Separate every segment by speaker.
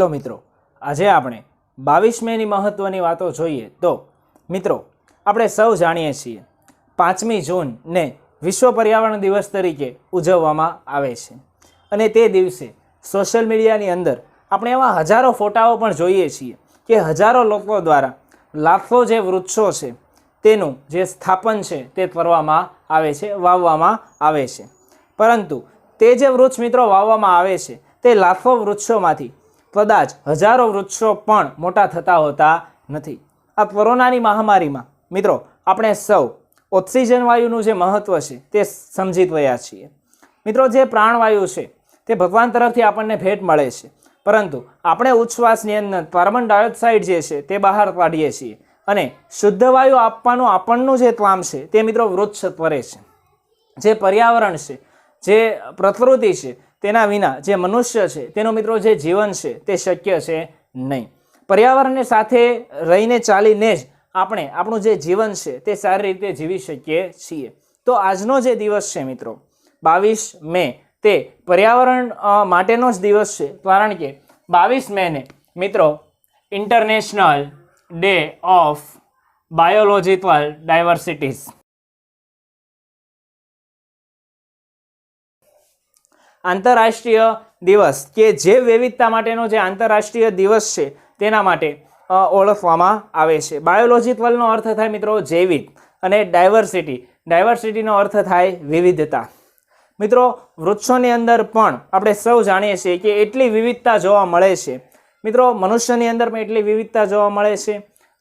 Speaker 1: ચાલો મિત્રો આજે આપણે 22 મેની મહત્વની વાતો જોઈએ તો મિત્રો આપણે સૌ જાણીએ છીએ 5મી જૂનને વિશ્વ પર્યાવરણ દિવસ તરીકે ઉજવવામાં આવે છે અને તે દિવસે સોશિયલ મીડિયાની અંદર આપણે એવા હજારો ફોટાઓ પણ જોઈએ છીએ કે હજારો લોકો દ્વારા લાખો જે વૃક્ષો છે તેનું જે સ્થાપન છે તે કરવામાં આવે છે, વાવવામાં આવે છે, પરંતુ તે જે વૃક્ષ મિત્રો વાવવામાં આવે છે તે લાખો વૃક્ષોમાંથી કદાચ હજારો વૃક્ષો પણ મોટા થતા હોતા નથી। આ કોરોનાની મહામારીમાં મિત્રો આપણે સૌ ઓક્સિજન વાયુનું જે મહત્વ છે તે સમજી ગયા છીએ। મિત્રો જે પ્રાણવાયુ છે તે ભગવાન તરફથી આપણને ભેટ મળે છે, પરંતુ આપણે ઉચ્છ્વાસની અંદર કાર્બન ડાયોક્સાઇડ જે છે તે બહાર કાઢીએ છીએ અને શુદ્ધ વાયુ આપવાનું આપણનું જે કામ છે તે મિત્રો વૃક્ષ કરે છે। જે પર્યાવરણ છે, જે પ્રકૃતિ છે, તેના વિના જે મનુષ્ય છે તેનું મિત્રો જે જીવન છે તે શક્ય છે નહીં। પર્યાવરણની સાથે રહીને ચાલીને જ આપણે આપણું જે જીવન છે તે સારી રીતે જીવી શકીએ છીએ। તો આજનો જે દિવસ છે મિત્રો 22 મે તે પર્યાવરણ માટેનો જ દિવસ છે, કારણ કે 22 મેને મિત્રો ઇન્ટરનેશનલ ડે ઓફ બાયોલોજીકલ ડાયવર્સિટીઝ આંતરરાષ્ટ્રીય દિવસ કે જે વિવિધતા માટેનો જે આંતરરાષ્ટ્રીય દિવસ છે તેના માટે ઓળખવામાં આવે છે। બાયોલોજીકલનો અર્થ થાય મિત્રો જૈવિક અને ડાયવર્સિટીનો અર્થ થાય વિવિધતા। મિત્રો વૃક્ષોની અંદર પણ આપણે સૌ જાણીએ છીએ કે એટલી વિવિધતા જોવા મળે છે। મિત્રો મનુષ્યની અંદર પણ એટલી વિવિધતા જોવા મળે છે,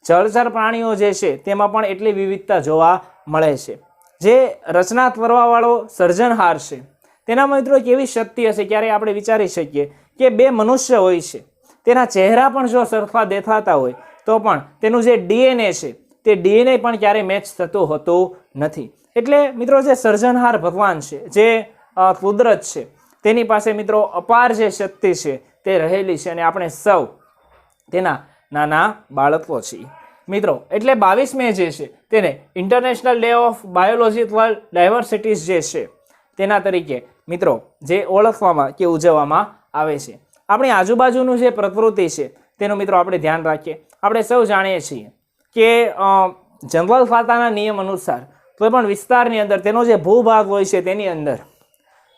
Speaker 1: જળચર પ્રાણીઓ જે છે તેમાં પણ એટલી વિવિધતા જોવા મળે છે। જે રચના કરવાવાળો સર્જનહાર છે તેનામાં મિત્રો કેવી શક્તિ હશે, ક્યારે આપણે વિચારી શકીએ કે બે મનુષ્ય હોય છે, તેના ચહેરા પણ જો સરખા દેખાતા હોય તો પણ તેનું જે ડીએનએ છે તે ડીએનએ પણ ક્યારેય મેચ થતું હોતું નથી। એટલે મિત્રો જે સર્જનહાર ભગવાન છે, જે કુદરત છે, તેની પાસે મિત્રો અપાર જે શક્તિ છે તે રહેલી છે અને આપણે સૌ તેના નાના બાળકો છીએ મિત્રો। એટલે 22 મે જે છે તેને ઇન્ટરનેશનલ ડે ઓફ બાયોલોજીકલ ડાયવર્સિટીઝ જે છે તેના તરીકે મિત્રો જે ઓળખવામાં કે ઉજવવામાં આવે છે। આપણી આજુબાજુનું જે પ્રકૃતિ છે તેનું મિત્રો આપણે ધ્યાન રાખીએ। આપણે સૌ જાણીએ છીએ કે જંગલ ખાતાના નિયમ અનુસાર કોઈ પણ વિસ્તારની અંદર તેનો જે ભૂભાગ હોય છે તેની અંદર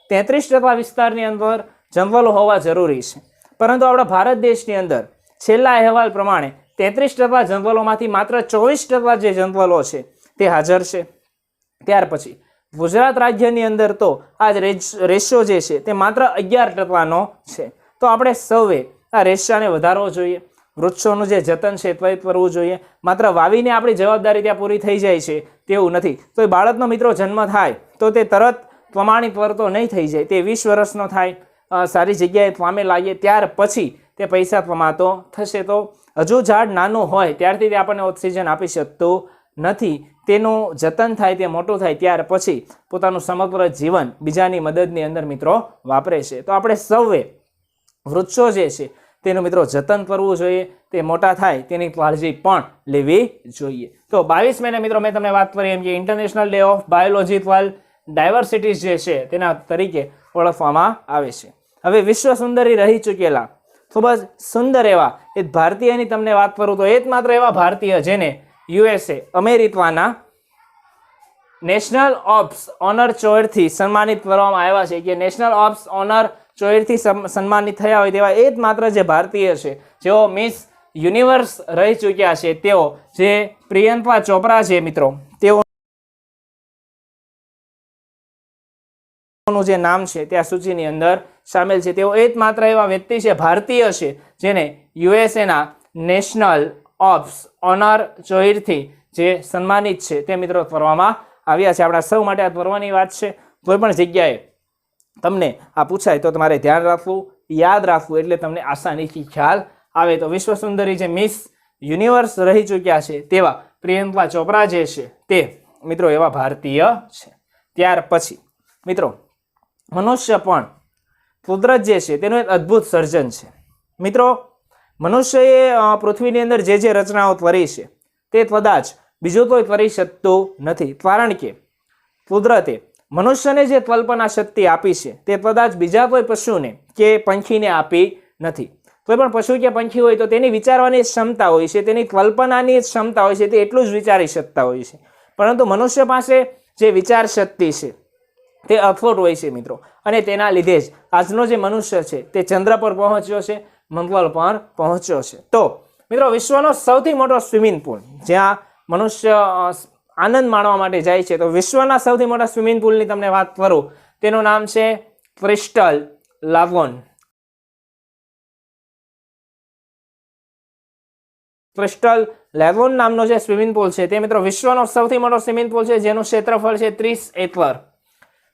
Speaker 1: 33% વિસ્તારની અંદર જંગલો હોવા જરૂરી છે, પરંતુ આપણા ભારત દેશની અંદર છેલ્લા અહેવાલ પ્રમાણે 33% જંગલોમાંથી માત્ર 24% જે જંગલો છે તે હાજર છે। ત્યાર પછી ગુજરાત રાજ્યની અંદર તો આ રેશિયો જે છે તે માત્ર 11%નો છે। તો આપણે સૌએ આ રેશિયાને વધારવો જોઈએ, વૃક્ષોનું જે જતન છે તે કરવું જોઈએ। માત્ર વાવીને આપણી જવાબદારી ત્યાં પૂરી થઈ જાય છે તેવું નથી। તો એ બાળકનો મિત્રો જન્મ થાય તો તે તરત પ્રમાણિત તો નહીં થઈ જાય, તે 20 વર્ષનો થાય, સારી જગ્યાએ કામે લાગે, ત્યાર પછી તે પૈસા કમાતો થશે। તો હજુ ઝાડ નાનું હોય ત્યારથી તે આપણને ઓક્સિજન આપી શકતું નથી, તેનું જતન થાય, તે મોટું થાય ત્યાર પછી પોતાનું સમગ્ર જીવન બીજાની મદદની અંદર મિત્રો વાપરે છે। તો આપણે સૌએ વૃક્ષો જે છે તેનું મિત્રો જતન કરવું જોઈએ, તે મોટા થાય તેની કાળજી પણ લેવી જોઈએ। તો 22 મેને મિત્રો મેં તમને વાત કરી એમ કે ઇન્ટરનેશનલ ડે ઓફ બાયોલોજીકલ ડાયવર્સિટીઝ જે છે તેના તરીકે ઓળખવામાં આવે છે। હવે વિશ્વ સુંદરી રહી ચૂકેલા ખૂબ જ સુંદર એવા એક ભારતીયની તમને વાત કરું તો એકમાત્ર એવા ભારતીય જેને USA અમેરિકાના નેશનલ ઓફ ઓનર ચોયરથી સન્માનિત કરવામાં આવ્યા છે, કે નેશનલ ઓફ ઓનર ચોયરથી સન્માનિત થયા હોય તેવા એકમાત્ર જે ભારતીય છે જેઓ મિસ યુનિવર્સ રહી ચૂક્યા છે, તેઓ જે પ્રિયંકા ચોપરા છે મિત્રો, તેઓ જે નામ છે તે આ સૂચિની અંદર સામેલ છે। તેઓ એકમાત્ર એવા વ્યક્તિ છે ભારતીય છે જેને યુએસએના નેશનલ ઓફ ઓનર ચોયરથી જે સન્માનિત છે તે મિત્રો કરવામાં આવ્યા છે। આપણા સૌ માટે આ ગર્વની વાત છે। કોઈ પણ જગ્યાએ તમને આ પૂછાય તો તમારે ધ્યાન રાખવું, યાદ રાખવું, એટલે તમને આસાનીથી ખ્યાલ આવે। તો વિશ્વ સુંદરી જે મિસ યુનિવર્સ રહી ચૂક્યા છે તેવા પ્રિયંકા ચોપરા જે છે તે મિત્રો એવા ભારતીય છે। ત્યાર પછી મિત્રો મનુષ્ય પણ કુદરત જે છે તેનું એક અદ્ભુત સર્જન છે। મિત્રો મનુષ્યએ પૃથ્વીની અંદર જે રચનાઓ કરી છે તે કદાચ બીજું કોઈ કરી શકતું નથી, કારણ કે કુદરતે મનુષ્યને જે કલ્પના શક્તિ આપી છે તે કદાચ બીજા કોઈ પશુને કે પંખીને આપી નથી। કોઈ પણ પશુ કે પંખી હોય તો તેની વિચારવાની ક્ષમતા હોય છે, તેની કલ્પનાની ક્ષમતા હોય છે, તે એટલું જ વિચારી શકતા હોય છે. પરંતુ મનુષ્ય પાસે જે વિચાર શક્તિ છે તે અખોટ હોય છે મિત્રો, અને તેના લીધે જ આજનો જે મનુષ્ય છે તે ચંદ્ર પર પહોંચ્યો છે, મંગળ પર પહોંચ્યો છે. તો મિત્રો વિશ્વનો સૌથી મોટો સ્વિમિંગ પુલ જ્યાં મનુષ્ય આનંદ માણવા માટે જાય છે, તો વિશ્વના સૌથી મોટા સ્વિમિંગ પુલની તમને વાત કરું તેનું નામ છે ક્રિસ્ટલ લાગૂન. ક્રિસ્ટલ લાગૂન નામનો જે સ્વિમિંગ પુલ છે તે મિત્રો વિશ્વનો સૌથી મોટો સ્વિમિંગ પુલ છે, જેનું ક્ષેત્રફળ છે 30 એકર.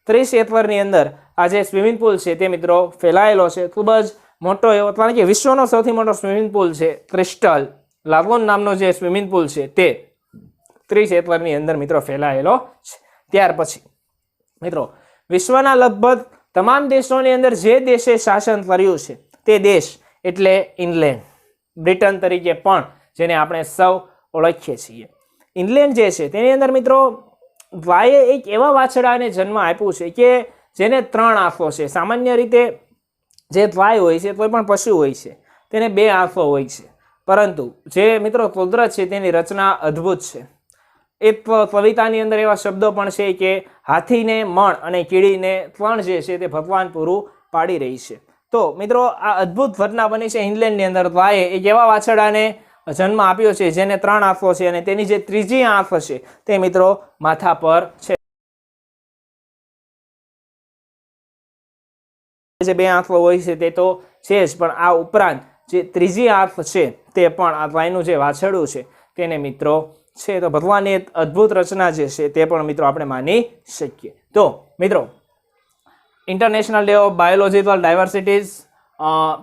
Speaker 1: 30 એકરની અંદર આ જે સ્વિમિંગ પુલ છે તે મિત્રો ફેલાયેલો છે, ખૂબ જ મોટો એવો, કારણ કે વિશ્વનો સૌથી મોટો સ્વિમિંગ પુલ છે ક્રિસ્ટલ લાગૂન નામનો જે સ્વિમિંગ પુલ છે તે 30 એકરની અંદર મિત્રો ફેલાયેલો છે. ત્યાર પછી મિત્રો વિશ્વના લગભગ તમામ દેશોની અંદર જે દેશે શાસન કર્યું છે તે દેશ એટલે ઇંગ્લેન્ડ, બ્રિટન તરીકે પણ જેને આપણે સૌ ઓળખીએ છીએ. ઇંગ્લેન્ડ જે છે તેની અંદર મિત્રો ગાયે એક એવા વાછડાને જન્મ આપ્યું છે કે જેને 3 આંખો છે. સામાન્ય રીતે જે ગાય હોય છે, કોઈ પણ પશુ હોય છે, તેને 2 આંખો હોય છે, પરંતુ જે મિત્રો કુદરત છે તેની રચના અદ્ભુત છે. એક કવિતાની અંદર એવા શબ્દો પણ છે કે હાથીને મણ અને કીડીને 3 જે છે તે ભગવાન પૂરું પાડી રહી છે. તો મિત્રો આ અદ્ભુત ઘટના બની છે ઇંગ્લેન્ડની અંદર. ગાયે એક એવા વાછડાને જન્મ આપ્યો છે જેને 3 આંખો છે, અને તેની જે ત્રીજી આંખ છે તે મિત્રો માથા પર છે. જે 2 આંખો હોય છે તે તો છે જ, પણ આ ઉપરાંત જે ત્રીજી આંખ છે તે પણ આ ગાયનું જે વાછરડું છે તેને મિત્રો છે. તો ભગવાનની એક અદ્ભુત રચના જે છે તે પણ મિત્રો આપણે માની શકીએ. તો મિત્રો international day of biological diversities,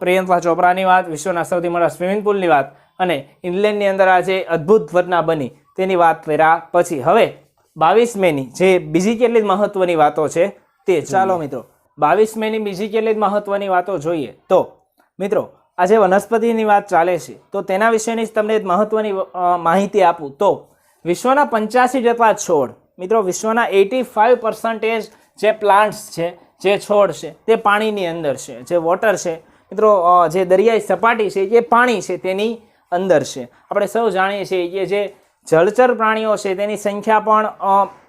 Speaker 1: Priyanka ચોપરાની વાત, વિશ્વના સૌથી મોટા સ્વિમિંગ પુલની વાત અને ઇંગ્લેન્ડની અંદર આ જે અદ્ભુત ઘટના બની તેની વાત કર્યા પછી હવે 22 મેની જે બીજી કેટલી મહત્વની વાતો છે તે ચાલો મિત્રો 22 મેની બીજી કેટલી મહત્વની વાતો જોઈએ. તો મિત્રો આ જે વનસ્પતિની વાત ચાલે છે તો તેના વિશેની તમને એક મહત્વની માહિતી આપું તો વિશ્વના 85 જેટલા છોડ, મિત્રો વિશ્વના 85% જે પ્લાન્ટ્સ છે, જે છોડ છે તે પાણીની અંદર છે. જે વોટર છે મિત્રો, જે દરિયાઈ સપાટી છે જે પાણી છે તેની અંદર છે. આપણે સૌ જાણીએ છીએ કે જે જળચર પ્રાણીઓ છે તેની સંખ્યા પણ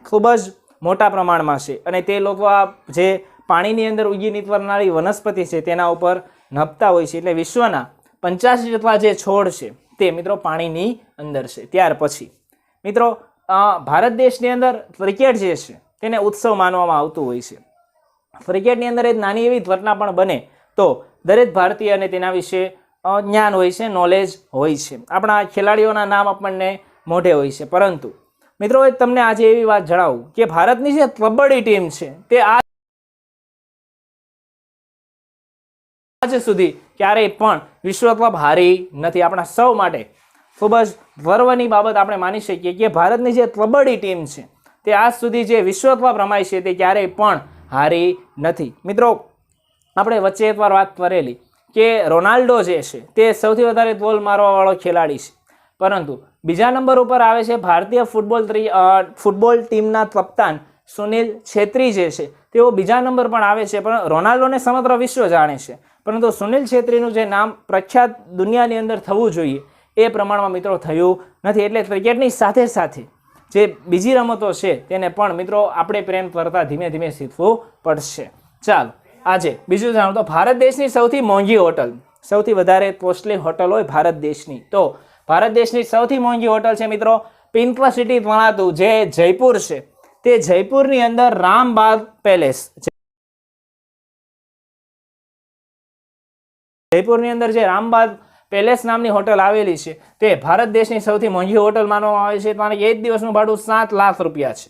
Speaker 1: ખૂબ જ મોટા પ્રમાણમાં છે, અને તે લોકો આ જે પાણીની અંદર ઉગી નીકળનારી વનસ્પતિ છે તેના ઉપર નભતા હોય છે. એટલે વિશ્વના 85 જેટલા જે છોડ છે તે મિત્રો પાણીની અંદર છે. ત્યાર પછી મિત્રો ભારત દેશની અંદર ક્રિકેટ જે છે તેને ઉત્સવ માનવામાં આવતું હોય છે. ક્રિકેટની અંદર એક નાની એવી ઘટના પણ બને તો દરેક ભારતીયને તેના વિશે જ્ઞાન હોય છે, નોલેજ હોય છે. આપણા ખેલાડીઓના નામ આપણને મોઢે હોય છે, પરંતુ મિત્રો તમને આજે એવી વાત જણાવું કે ભારતની જે કબડ્ડી ટીમ છે તે આજ સુધી ક્યારેય પણ વિશ્વ કપ હારી નથી. આપણા સૌ માટે ખૂબ જ ગર્વની બાબત આપણે માની શકીએ કે ભારતની જે કબડ્ડી ટીમ છે તે આજ સુધી જે વિશ્વ કપ રમાય છે તે ક્યારેય પણ હારી નથી. મિત્રો આપણે વચ્ચે એકવાર વાત કરેલી કે રોનાલ્ડો જે છે તે સૌથી વધારે ગોલ મારવાવાળો ખેલાડી છે, પરંતુ બીજા નંબર ઉપર આવે છે ભારતીય ફૂટબોલ ટીમના કપ્તાન સુનિલ છેત્રી જે છે, તેઓ બીજા નંબર પણ આવે છે. પણ રોનાલ્ડોને સમગ્ર વિશ્વ જાણે છે, પરંતુ સુનિલ છેત્રીનું જે નામ પ્રખ્યાત દુનિયાની અંદર થવું જોઈએ એ પ્રમાણમાં મિત્રો થયું નથી. એટલે ક્રિકેટની સાથે સાથે જે બીજી રમતો છે તેને પણ મિત્રો આપણે પ્રેમ કરતા ધીમે ધીમે શીખવું પડશે. ચાલો આજે બીજું જાણો તો ભારત દેશની સૌથી મોંઘી હોટલ, સૌથી વધારે કોસ્ટલી હોટલ હોય ભારત દેશની, તો ભારત દેશની સૌથી મોંઘી હોટલ છે મિત્રો પિંક સિટી ગણાતું જે જયપુર છે, તે જયપુરની અંદર રામબાગ પેલેસ, જયપુરની અંદર જે રામબાગ પેલેસ નામની હોટલ આવેલી છે તે ભારત દેશની સૌથી મોંઘી હોટલ માનવામાં આવે છે. કારણ કે એક દિવસનું ભાડું 7 લાખ રૂપિયા છે.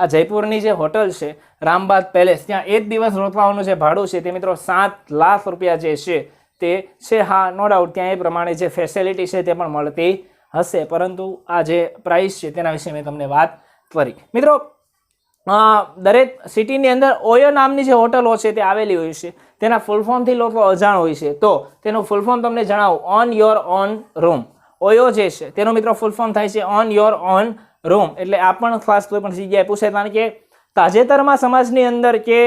Speaker 1: આ જયપુરની જે હોટલ છે રામબાગ પેલેસ, ત્યાં એક દિવસ રોકવાનું જે ભાડું છે તે મિત્રો 7 લાખ રૂપિયા જે છે તે છે. હા, નો ડાઉટ ત્યાં એ પ્રમાણે જે ફેસિલિટી છે તે પણ મળતી હશે, પરંતુ આ જે પ્રાઇસ છે તેના વિશે મેં તમને વાત કરી. મિત્રો દરેક સિટીની અંદર ઓયો નામની જે હોટલો છે તે આવેલી હોય છે, તેના ફૂલ ફોર્મથી લોકો અજાણ હોય છે, તો તેનું ફૂલ ફોર્મ તમને જણાવું, on your own room. Oyo જે છે તેનો મિત્રો ફૂલ ફોર્મ થાય છે ઓન યોર ઓન રૂમ. એટલે આ પણ ખાસ કોઈ પણ જગ્યાએ પૂછે, કારણ કે તાજેતરમાં સમાજની અંદર કે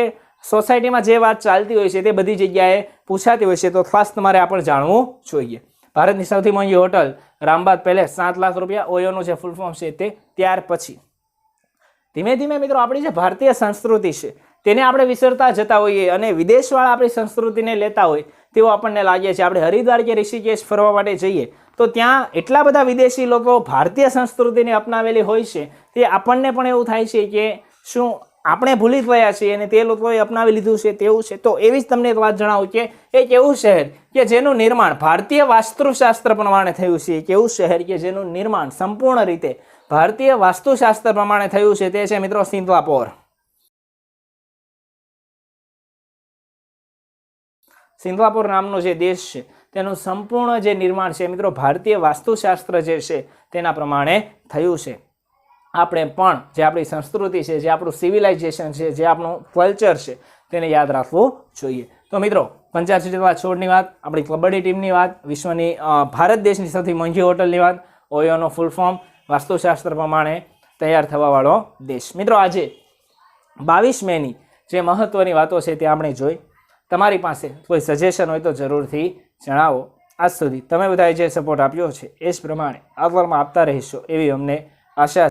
Speaker 1: સોસાયટીમાં જે વાત ચાલતી હોય છે તે બધી જગ્યાએ પૂછાતી હોય છે, તો ખાસ તમારે આ પણ જાણવું જોઈએ. ભારતની સૌથી મોંઘી હોટલ રામબાગ પેલેસ 7 લાખ રૂપિયા, ઓયોનું જે ફૂલ ફોર્મ છે તે. ત્યાર પછી ધીમે ધીમે મિત્રો આપણી જે ભારતીય સંસ્કૃતિ છે તેને આપણે વિસરતા જતા હોઈએ અને વિદેશવાળા આપણી સંસ્કૃતિને લેતા હોય તેવું આપણને લાગે છે. આપણે હરિદ્વાર કે ઋષિકેશ ફરવા માટે જઈએ તો ત્યાં એટલા બધા વિદેશી લોકો ભારતીય સંસ્કૃતિને અપનાવેલી હોય છે, તે આપણને પણ એવું થાય છે કે શું આપણે ભૂલી ગયા છીએ અને તે લોકોએ અપનાવી લીધું છે તેવું છે. તો એવી જ તમને એક વાત જણાવું કે એક એવું શહેર કે જેનું નિર્માણ ભારતીય વાસ્તુશાસ્ત્ર પ્રમાણે થયું છે, એક એવું શહેર કે જેનું નિર્માણ સંપૂર્ણ રીતે ભારતીય વાસ્તુશાસ્ત્ર પ્રમાણે થયું છે, તે છે મિત્રો સિંગાપોર. સિંગાપોર નામનો જે દેશ છે તેનું સંપૂર્ણ જે નિર્માણ છે મિત્રો ભારતીય વાસ્તુશાસ્ત્ર જે છે તેના પ્રમાણે થયું છે. આપણે પણ જે આપણી સંસ્કૃતિ છે, જે આપણું સિવિલાઇઝેશન છે, જે આપણું કલ્ચર છે તેને યાદ રાખવું જોઈએ. તો મિત્રો 85 જેટલા છોડની વાત, આપણી કબડ્ડી ટીમની વાત, વિશ્વની ભારત દેશની સૌથી મોંઘી હોટલની વાત, ઓયોનો ફૂલ ફોર્મ, વાસ્તુશાસ્ત્ર પ્રમાણે તૈયાર થવાવાળો દેશ. મિત્રો આજે 22 મેની જે મહત્વની વાતો છે તે આપણે જોઈ. તમારી પાસે કોઈ સજેશન હોય તો જરૂરથી જણાવો. આજ સુધી તમે બધાએ જે સપોર્ટ આપ્યો છે એ જ પ્રમાણે આગળમાં આપતા રહીશો એવી અમને આશા.